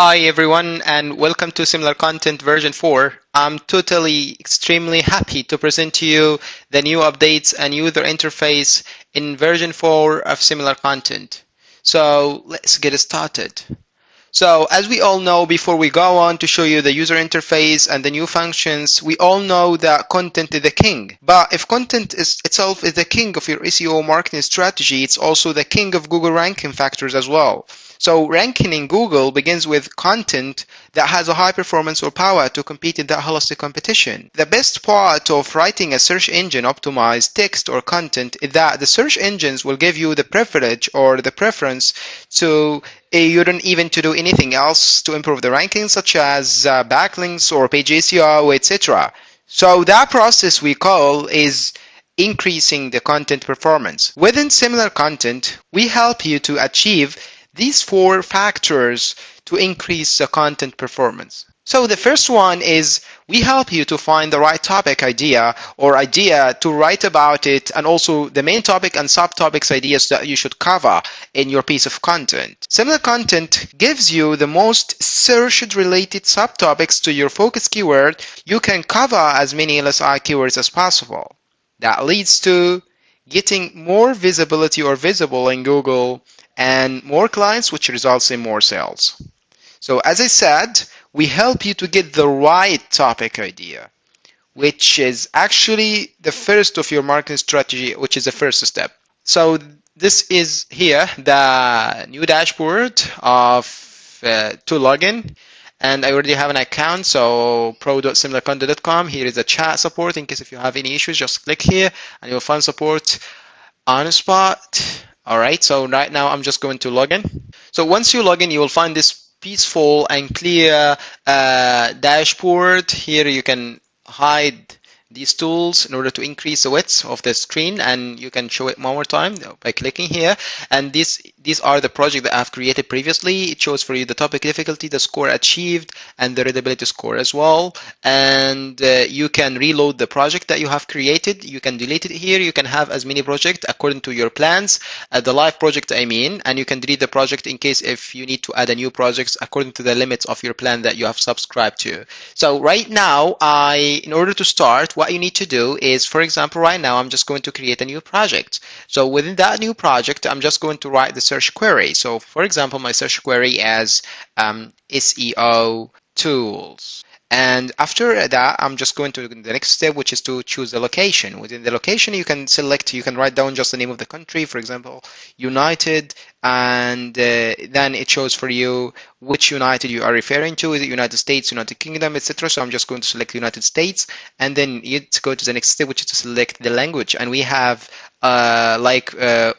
Hi everyone and welcome to SimilarContent version 4. I'm extremely happy to present to you the new updates and user interface in version 4 of SimilarContent. So let's get started. So as we all know, before we go on to show you the user interface and the new functions, we all know that content is the king. But if content itself is the king of your SEO marketing strategy, it's also the king of Google ranking factors as well. So ranking in Google begins with content that has a high performance or power to compete in that holistic competition. The best part of writing a search engine optimized text or content is that the search engines will give you the privilege or the preference to you don't even to do anything else to improve the rankings, such as backlinks or page SEO, etc. So that process we call is increasing the content performance. Within SimilarContent, we help you to achieve these 4 factors to increase the content performance. So the first one is we help you to find the right topic idea or idea to write about it, and also the main topic and subtopics ideas that you should cover in your piece of content. SimilarContent gives you the most searched related subtopics to your focus keyword. You can cover as many LSI keywords as possible. That leads to getting more visibility or visible in Google and more clients, which results in more sales. So as I said, we help you to get the right topic idea, which is actually the first of your marketing strategy, which is the first step. So this is here the new dashboard of to login, and I already have an account, so pro.similarcontent.com. Here is a chat support. In case if you have any issues, just click here and you'll find support on the spot. Alright, so right now I'm just going to log in. So once you log in, you will find this peaceful and clear dashboard. Here you can hide these tools in order to increase the width of the screen, and you can show it one more time by clicking here. And these are the projects that I've created previously. It shows for you the topic difficulty, the score achieved, and the readability score as well. And you can reload the project that you have created. You can delete it here. You can have as many projects according to your plans, the live project I mean, and you can delete the project in case if you need to add a new project according to the limits of your plan that you have subscribed to. So right now, in order to start, what you need to do is, for example, right now I'm just going to create a new project. So within that new project, I'm just going to write the search query. So for example, my search query is SEO tools. And after that, I'm just going to the next step, which is to choose the location. Within the location, you can write down just the name of the country, for example, United, and then it shows for you which United you are referring to. Is it United States, United Kingdom, etc. So I'm just going to select United States, and then you go to the next step, which is to select the language. And we have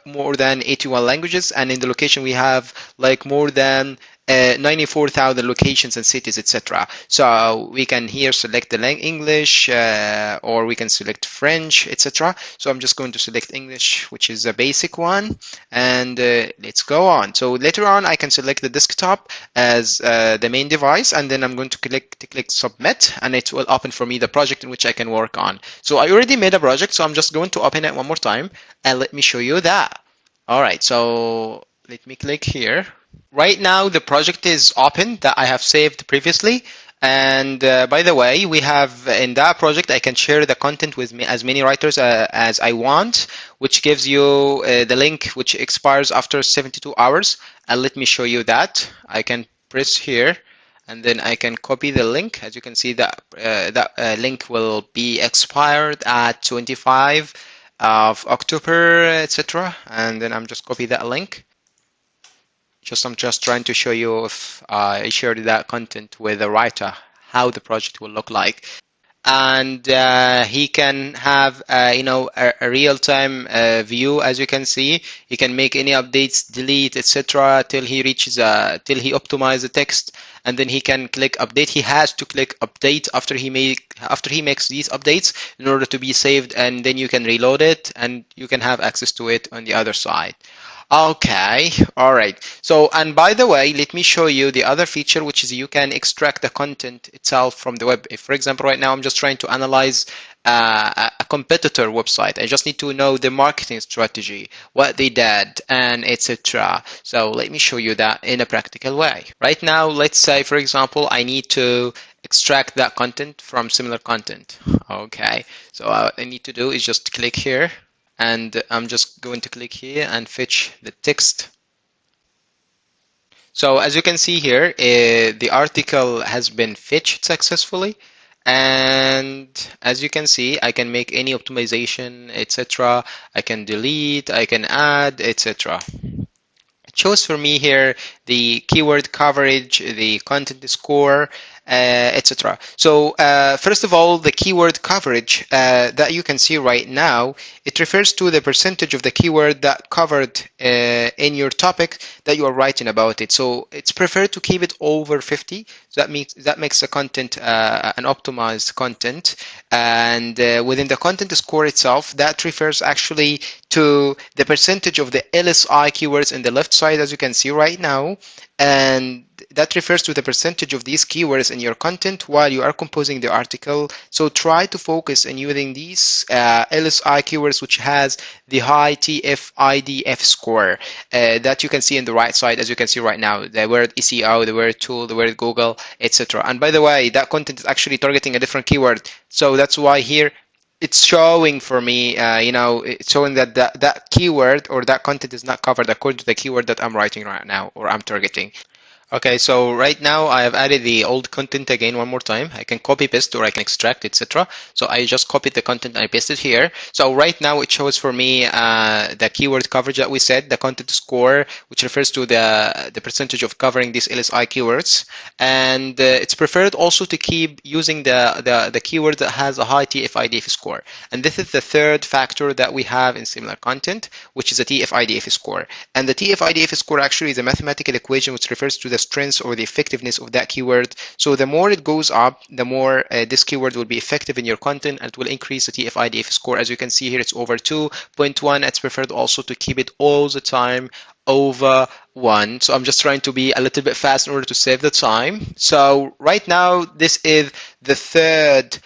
more than 81 languages, and in the location we have like more than 94,000 locations and cities, etc. So we can here select the English, or we can select French, etc. So I'm just going to select English, which is a basic one, and let's go on. So later on, I can select the desktop as the main device, and then I'm going to click submit, and it will open for me the project in which I can work on. So I already made a project, so I'm just going to open it one more time, and let me show you that. All right, so let me click here. Right now, the project is open that I have saved previously. And by the way, we have in that project, I can share the content with as many writers as I want, which gives you the link which expires after 72 hours. And let me show you that. I can press here, and then I can copy the link. As you can see, that link will be expired at 25 of October, etc. And then I'm just copy that link. I'm just trying to show you if I shared that content with a writer, how the project will look like. And he can have a real-time view. As you can see, he can make any updates, delete, etc. till he reaches till he optimizes the text, and then he can click update. He has to click update after he makes these updates in order to be saved, and then you can reload it and you can have access to it on the other side. Okay, all right. So, and by the way, let me show you the other feature, which is you can extract the content itself from the web. If, for example, right now I'm just trying to analyze a competitor website, I just need to know the marketing strategy, what they did, and etc. So let me show you that in a practical way. Right now, let's say, for example, I need to extract that content from SimilarContent. Okay, so what I need to do is just click here, and I'm just going to click here and fetch the text. So as you can see here, the article has been fetched successfully, and as you can see, I can make any optimization, etc. I can delete, I can add, etc. It shows for me here the keyword coverage, the content score, etc. So first of all, the keyword coverage that you can see right now, it refers to the percentage of the keyword that covered in your topic that you are writing about it. So it's preferred to keep it over 50. So that makes the content an optimized content. And within the content score itself, that refers actually to the percentage of the LSI keywords in the left side, as you can see right now, and that refers to the percentage of these keywords in your content while you are composing the article. So try to focus on using these LSI keywords, which has the high Idf score that you can see in the right side, as you can see right now, the word SEO, the word tool, the word Google, etc. And by the way, that content is actually targeting a different keyword, so that's why here it's showing for me, it's showing that that keyword or that content is not covered according to the keyword that I'm writing right now or I'm targeting. Okay, so right now I have added the old content again one more time. I can copy paste or I can extract, etc. So I just copied the content and I pasted here. So right now it shows for me the keyword coverage that we said, the content score, which refers to the percentage of covering these LSI keywords. And it's preferred also to keep using the keyword that has a high TF-IDF score. And this is the third factor that we have in SimilarContent, which is a TF-IDF score. And the TF-IDF score actually is a mathematical equation which refers to the strength or the effectiveness of that keyword. So the more it goes up, the more this keyword will be effective in your content, and it will increase the TF-IDF score. As you can see here, it's over 2.1. It's preferred also to keep it all the time over 1. So I'm just trying to be a little bit fast in order to save the time. So right now, this is the third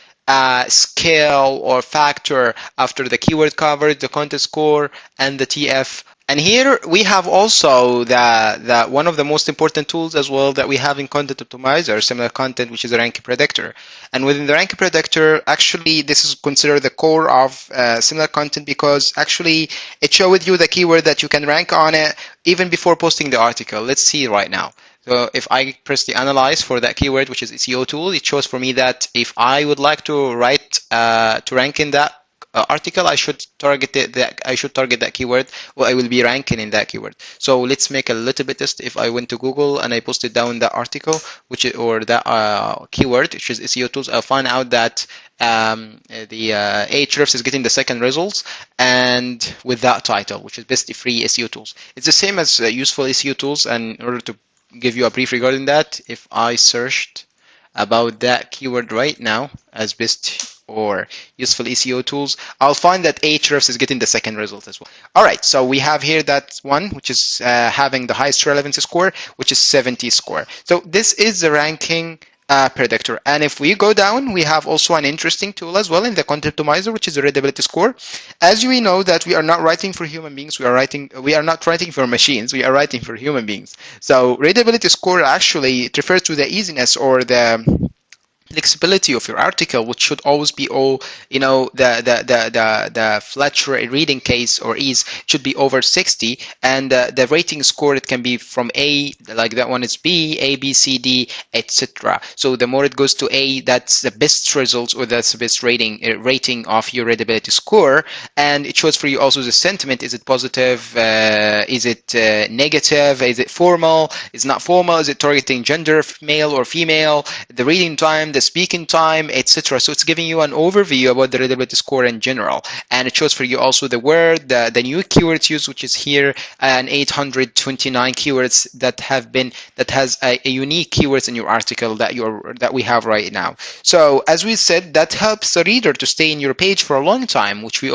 scale or factor after the keyword coverage, the content score, and the TF. And here we have also the one of the most important tools as well that we have in Content Optimizer, SimilarContent, which is a ranking predictor. And within the ranking predictor, actually, this is considered the core of SimilarContent, because actually it shows you the keyword that you can rank on it even before posting the article. Let's see right now. So if I press the analyze for that keyword, which is SEO tool, it shows for me that if I would like to write to rank in that article, I should target that keyword, or I will be ranking in that keyword. So let's make a little bit test. If I went to Google and I posted down that article, which is, or that keyword, which is SEO tools, I'll find out that the Ahrefs is getting the second results, and with that title, which is best free SEO tools. It's the same as useful SEO tools. And in order to give you a brief regarding that, if I searched about that keyword right now as best or useful SEO tools, I'll find that Ahrefs is getting the second result as well. All right, so we have here that one, which is having the highest relevance score, which is 70 score. So this is the ranking predictor. And if we go down, we have also an interesting tool as well in the Content Optimizer, which is the Readability Score. As we know that we are not writing for human beings, we are not writing for machines, we are writing for human beings. So Readability Score actually refers to the easiness or the flexibility of your article, which should always be all, the flat reading case or ease should be over 60, and the rating score, it can be from A, like that one is B, A, B, C, D, etc. So the more it goes to A, that's the best results, or that's the best rating of your readability score. And it shows for you also the sentiment. Is it positive? Is it negative? Is it formal? Is it not formal? Is it targeting gender, male or female? The reading time, the speaking time, etc. So it's giving you an overview about the readability score in general, and it shows for you also the word, the new keywords used, which is here, and 829 keywords that has a unique keywords in your article that we have right now. So as we said, that helps the reader to stay in your page for a long time, which we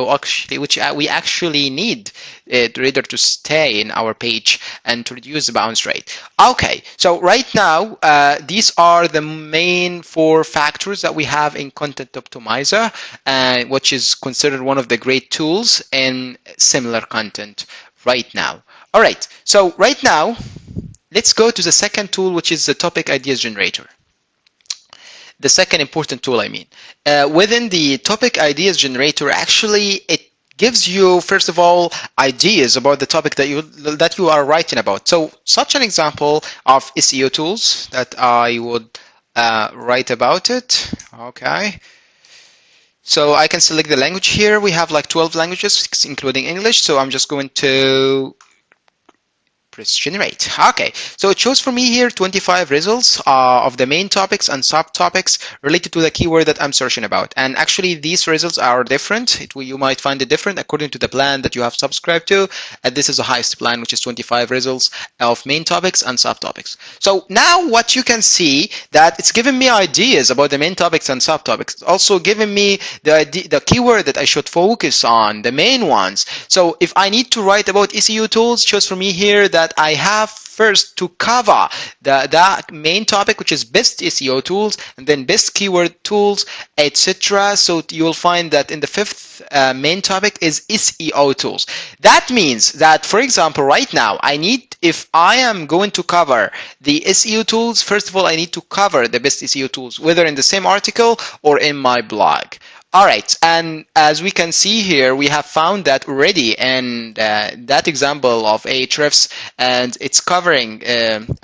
actually need the reader to stay in our page and to reduce the bounce rate. Okay, so right now these are the main 4 factors that we have in Content Optimizer, which is considered one of the great tools in SimilarContent right now. All right, so right now let's go to the second tool, which is the Topic Ideas Generator. The second important tool, I mean. Within the Topic Ideas Generator, actually, it gives you, first of all, ideas about the topic that you are writing about. So, such an example of SEO tools that I would write about it. Okay. So I can select the language here. We have like 12 languages, including English. So I'm just going to press generate. Okay, so it shows for me here 25 results of the main topics and subtopics related to the keyword that I'm searching about. And actually these results are different. You might find it different according to the plan that you have subscribed to. And this is the highest plan, which is 25 results of main topics and subtopics. So now what you can see that it's giving me ideas about the main topics and subtopics. It's also giving me the keyword that I should focus on, the main ones. So if I need to write about SEO tools, shows for me here that I have first to cover the main topic, which is best SEO tools, and then best keyword tools, etc. So you will find that in the 5th main topic is SEO tools. That means that, for example, right now, if I am going to cover the SEO tools, first of all, I need to cover the best SEO tools, whether in the same article or in my blog. All right, and as we can see here, we have found that already, and that example of Ahrefs, and it's covering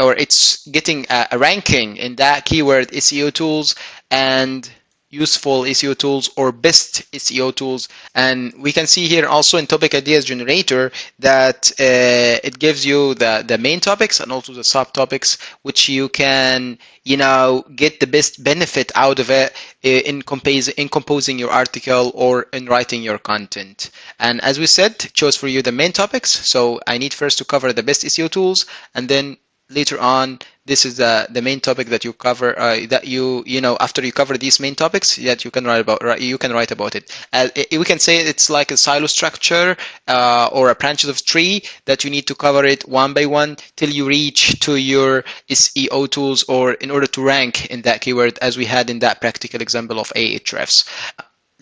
or it's getting a ranking in that keyword SEO tools and useful SEO tools or best SEO tools. And we can see here also in Topic Ideas Generator that it gives you the main topics and also the subtopics, which you can get the best benefit out of it in composing your article or in writing your content. And as we said, it shows for you the main topics. So I need first to cover the best SEO tools, and then later on, this is the main topic that you cover. After you cover these main topics, that you can write about it. We can say it's like a silo structure or a branches of tree that you need to cover it one by one till you reach to your SEO tools, or in order to rank in that keyword, as we had in that practical example of Ahrefs.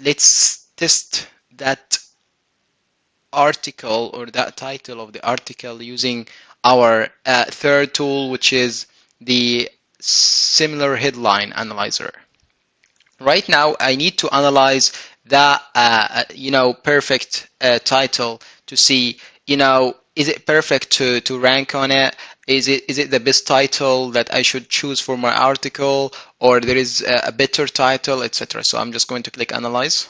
Let's test that article or that title of the article using our third tool, which is the Similar Headline Analyzer. Right now, I need to analyze that perfect title to see, is it perfect to rank on it? Is it the best title that I should choose for my article, or there is a better title, etc. So I'm just going to click Analyze,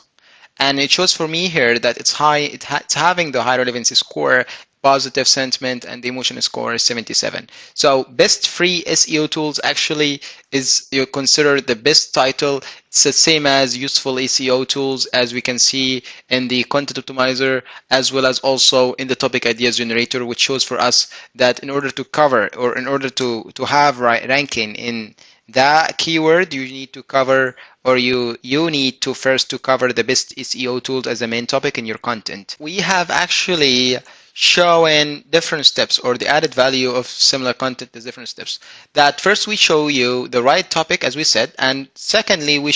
and it shows for me here that it's having the high relevancy score, positive sentiment, and the emotion score is 77. So best free SEO tools actually is considered the best title. It's the same as useful SEO tools, as we can see in the Content Optimizer, as well as also in the Topic Ideas Generator, which shows for us that in order to cover, or in order to have ranking in that keyword, you need to cover, or you need to first to cover the best SEO tools as the main topic in your content. We have actually showing different steps, or the added value of SimilarContent is different steps. That first we show you the right topic, as we said, and secondly we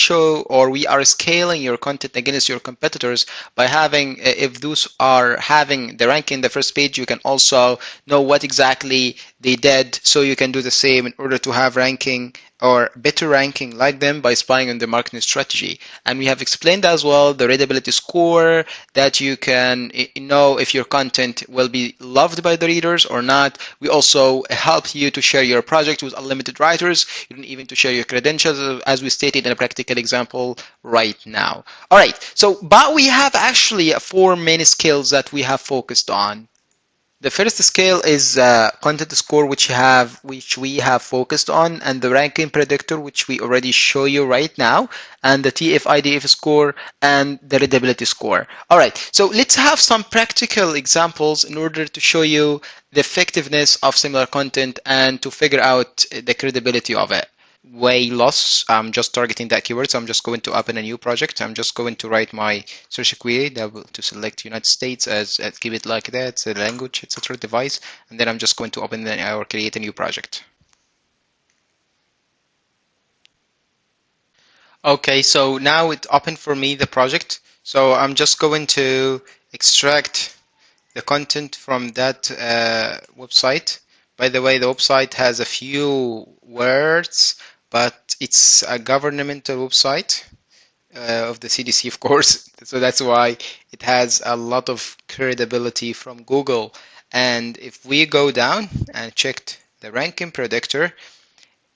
are scaling your content against your competitors by having, if those are having the ranking in the first page, you can also know what exactly they did, so you can do the same in order to have ranking or better ranking like them by spying on the marketing strategy. And we have explained as well the Readability Score, that you can know if your content will be loved by the readers or not. We also help you to share your project with unlimited writers. You don't even to share your credentials, as we stated in a practical example right now. All right, but we have actually 4 main skills that we have focused on. The first scale is content score, which we have focused on, and the ranking predictor, which we already show you right now, and the Idf score and the readability score. All right, so let's have some practical examples in order to show you the effectiveness of similar content and to figure out the credibility of it. Way loss, I'm just targeting that keyword, so I'm just going to open a new project. I'm just going to write my search query to select United States as keep it like that, the language, etc., device, and then I'm just going to open or create a new project. Okay, so now it's open for me, the project. So I'm just going to extract the content from that website. By the way, the website has a few words, but it's a governmental website of the CDC, of course. So that's why it has a lot of credibility from Google. And if we go down and check the ranking predictor,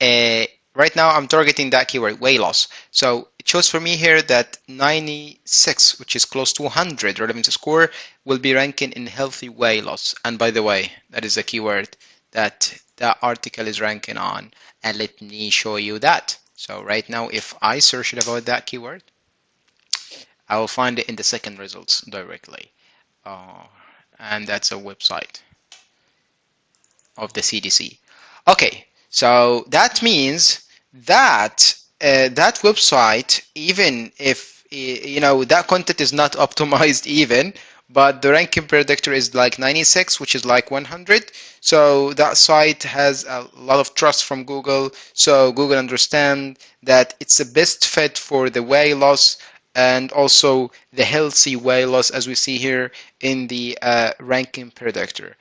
right now I'm targeting that keyword, weight loss. So it shows for me here that 96, which is close to 100 relevancy score, will be ranking in healthy weight loss. And by the way, that is a keyword that that article is ranking on. And let me show you that. So right now, if I search about that keyword, I will find it in the second results directly. And that's a website of the CDC. Okay, so that means that that website, even if that content is not optimized even, but the ranking predictor is like 96, which is like 100. So that site has a lot of trust from Google. So Google understand that it's the best fit for the weight loss and also the healthy weight loss, as we see here in the ranking predictor.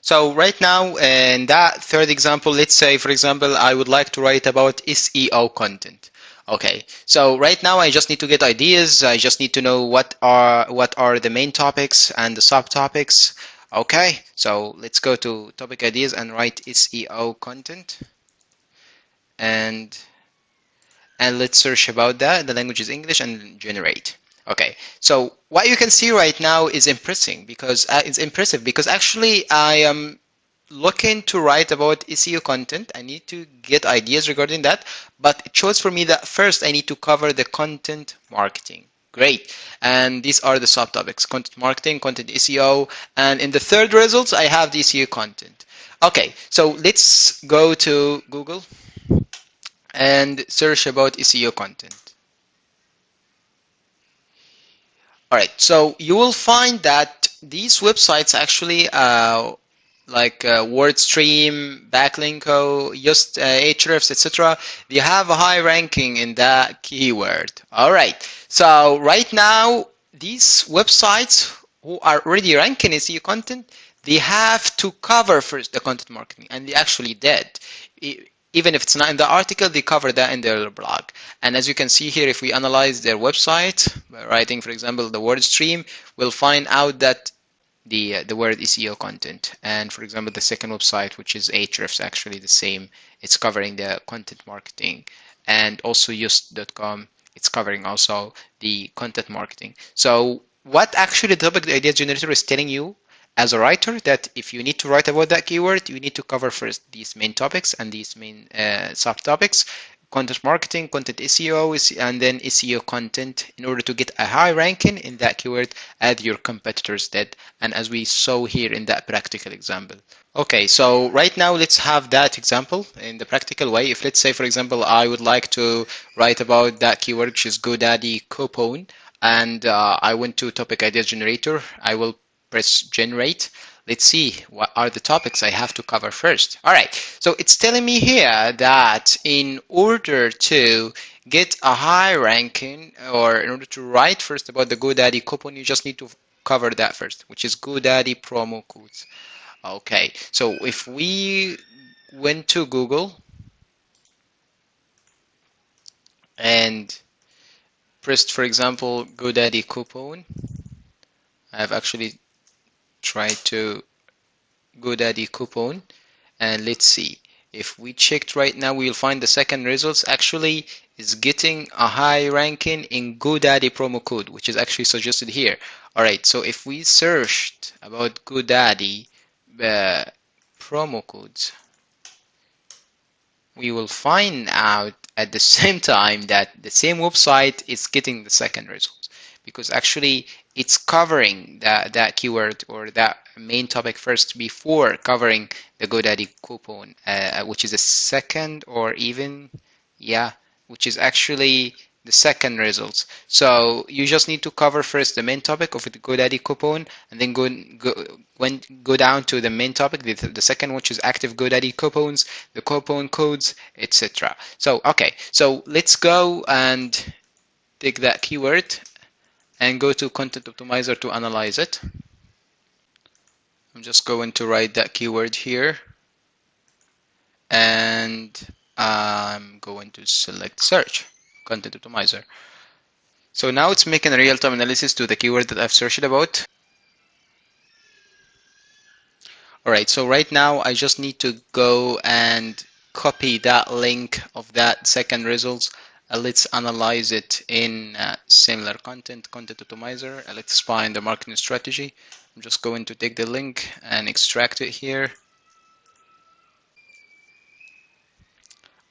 So right now, in that third example, let's say, for example, I would like to write about SEO content. Okay, so right now I just need to get ideas. I just need to know what are the main topics and the subtopics. Okay, so let's go to topic ideas and write SEO content. And let's search about that. The language is English and generate. Okay, so what you can see right now is impressive because actually I am looking to write about SEO content. I need to get ideas regarding that, but it shows for me that first I need to cover the content marketing. Great, and these are the subtopics: content marketing, content SEO, and in the third results I have the SEO content. Okay, so let's go to Google and search about SEO content. Alright, so you will find that these websites actually like WordStream, Backlinko, just Ahrefs, etc. They have a high ranking in that keyword. Alright, so right now these websites who are already ranking SEO content, they have to cover first the content marketing, and they actually did. Even if it's not in the article, they cover that in their blog. And as you can see here, if we analyze their website by writing, for example, the word stream, we'll find out that the word SEO content. And for example, the second website, which is Ahrefs, actually the same. It's covering the content marketing. And also just.com, it's covering also the content marketing. So what actually the topic idea generator is telling you as a writer, that if you need to write about that keyword, you need to cover first these main topics and these main subtopics: content marketing, content SEO, and then SEO content, in order to get a high ranking in that keyword as your competitors did, and as we saw here in that practical example. Okay, so right now let's have that example in the practical way. If, let's say, for example, I would like to write about that keyword, which is GoDaddy coupon, and I went to topic ideas generator, I will press generate. Let's see what are the topics I have to cover first. All right, so it's telling me here that in order to get a high ranking, or in order to write first about the GoDaddy coupon, you just need to cover that first, which is GoDaddy promo codes. Okay, so if we went to Google and pressed, for example, GoDaddy coupon, I've actually try to GoDaddy coupon, and let's see. If we checked right now, we'll find the second results actually is getting a high ranking in GoDaddy promo code, which is actually suggested here. Alright, so if we searched about GoDaddy uh, promo codes, we will find out at the same time that the same website is getting the second result, because actually it's covering that keyword or that main topic first before covering the GoDaddy coupon, which is a second, or even, yeah, which is actually the second results. So you just need to cover first the main topic of the GoDaddy coupon, and then go down to the main topic, the second, which is active GoDaddy coupons, the coupon codes, etc. So okay, so let's go and take that keyword and go to Content Optimizer to analyze it. I'm just going to write that keyword here, and I'm going to select search, Content Optimizer. So now it's making a real-time analysis to the keyword that I've searched about. Alright, so right now I just need to go and copy that link of that second results. Let's analyze it in SimilarContent, Content Optimizer. Let's find the marketing strategy. I'm just going to take the link and extract it here.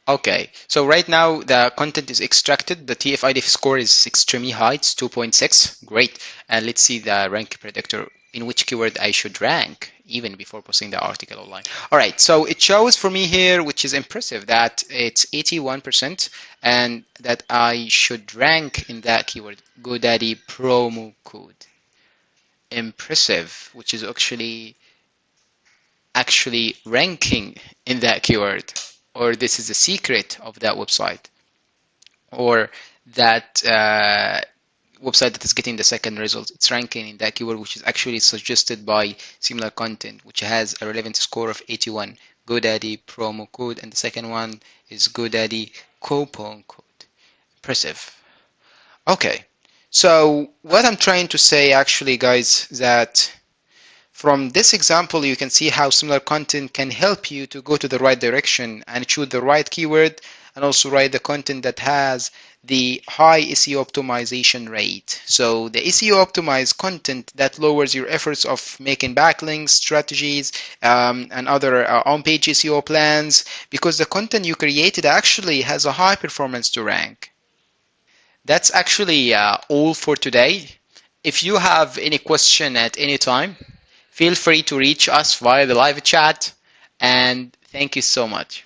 Okay, so right now the content is extracted. The Idf score is extremely high, it's 2.6. Great. And let's see the rank predictor, in which keyword I should rank even before posting the article online. All right, so it shows for me here, which is impressive, that it's 81% and that I should rank in that keyword, GoDaddy promo code. Impressive, which is actually ranking in that keyword, or this is the secret of that website, or that website that is getting the second result. It's ranking in that keyword, which is actually suggested by SimilarContent, which has a relevant score of 81, GoDaddy promo code, and the second one is GoDaddy coupon code. Impressive. Okay, so what I'm trying to say actually, guys, that from this example, you can see how SimilarContent can help you to go to the right direction and choose the right keyword, and also write the content that has the high SEO optimization rate. So the SEO optimized content that lowers your efforts of making backlinks, strategies, and other on-page SEO plans, because the content you created actually has a high performance to rank. That's actually all for today. If you have any question at any time, feel free to reach us via the live chat, and thank you so much.